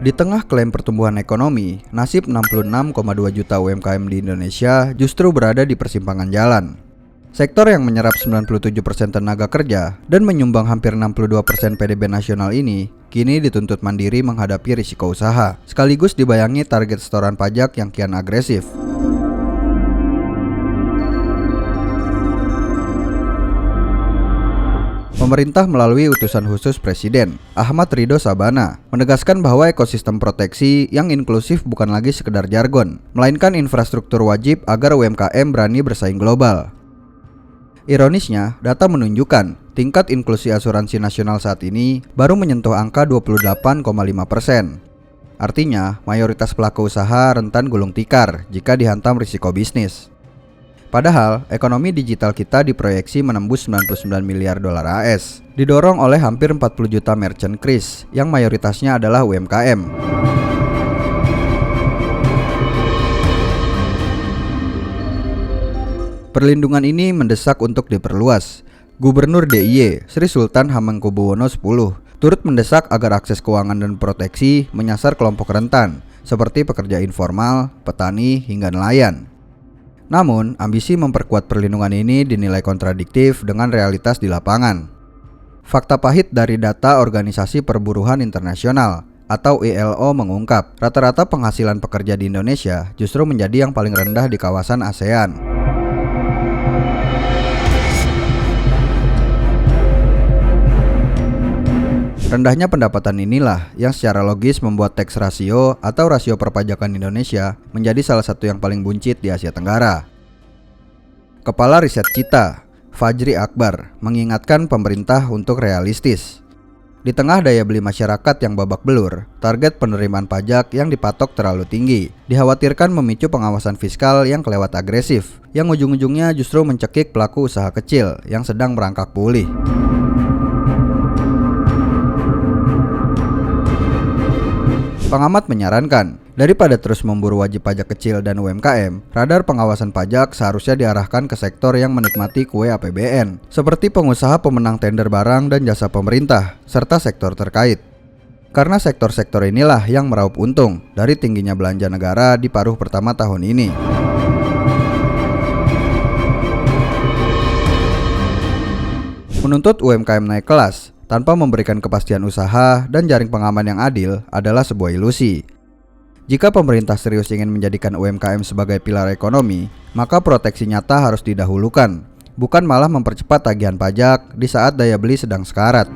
Di tengah klaim pertumbuhan ekonomi, nasib 66,2 juta UMKM di Indonesia justru berada di persimpangan jalan. Sektor yang menyerap 97% tenaga kerja dan menyumbang hampir 62% PDB nasional ini kini dituntut mandiri menghadapi risiko usaha, sekaligus dibayangi target setoran pajak yang kian agresif. Pemerintah melalui utusan khusus Presiden, Ahmad Ridho Sabana, menegaskan bahwa ekosistem proteksi yang inklusif bukan lagi sekedar jargon, melainkan infrastruktur wajib agar UMKM berani bersaing global. Ironisnya, data menunjukkan tingkat inklusi asuransi nasional saat ini baru menyentuh angka 28,5%. Artinya, mayoritas pelaku usaha rentan gulung tikar jika dihantam risiko bisnis. Padahal, ekonomi digital kita diproyeksi menembus 99 miliar dolar AS, didorong oleh hampir 40 juta merchant kris yang mayoritasnya adalah UMKM. Perlindungan ini mendesak untuk diperluas. Gubernur DIY, Sri Sultan Hamengkubuwono X, turut mendesak agar akses keuangan dan proteksi menyasar kelompok rentan, seperti pekerja informal, petani, hingga nelayan. Namun, ambisi memperkuat perlindungan ini dinilai kontradiktif dengan realitas di lapangan. Fakta pahit dari data Organisasi Perburuhan Internasional atau ILO mengungkap, rata-rata penghasilan pekerja di Indonesia justru menjadi yang paling rendah di kawasan ASEAN. Rendahnya pendapatan inilah yang secara logis membuat tax ratio atau rasio perpajakan Indonesia menjadi salah satu yang paling buncit di Asia Tenggara. Kepala Riset Cita, Fajri Akbar, mengingatkan pemerintah untuk realistis. Di tengah daya beli masyarakat yang babak belur, target penerimaan pajak yang dipatok terlalu tinggi, dikhawatirkan memicu pengawasan fiskal yang kelewat agresif, yang ujung-ujungnya justru mencekik pelaku usaha kecil yang sedang merangkak pulih. Pengamat menyarankan, daripada terus memburu wajib pajak kecil dan UMKM, radar pengawasan pajak seharusnya diarahkan ke sektor yang menikmati kue APBN, seperti pengusaha pemenang tender barang dan jasa pemerintah, serta sektor terkait. Karena sektor-sektor inilah yang meraup untung dari tingginya belanja negara di paruh pertama tahun ini. Menuntut UMKM naik kelas tanpa memberikan kepastian usaha dan jaring pengaman yang adil adalah sebuah ilusi. Jika pemerintah serius ingin menjadikan UMKM sebagai pilar ekonomi, maka proteksi nyata harus didahulukan, bukan malah mempercepat tagihan pajak di saat daya beli sedang sekarat.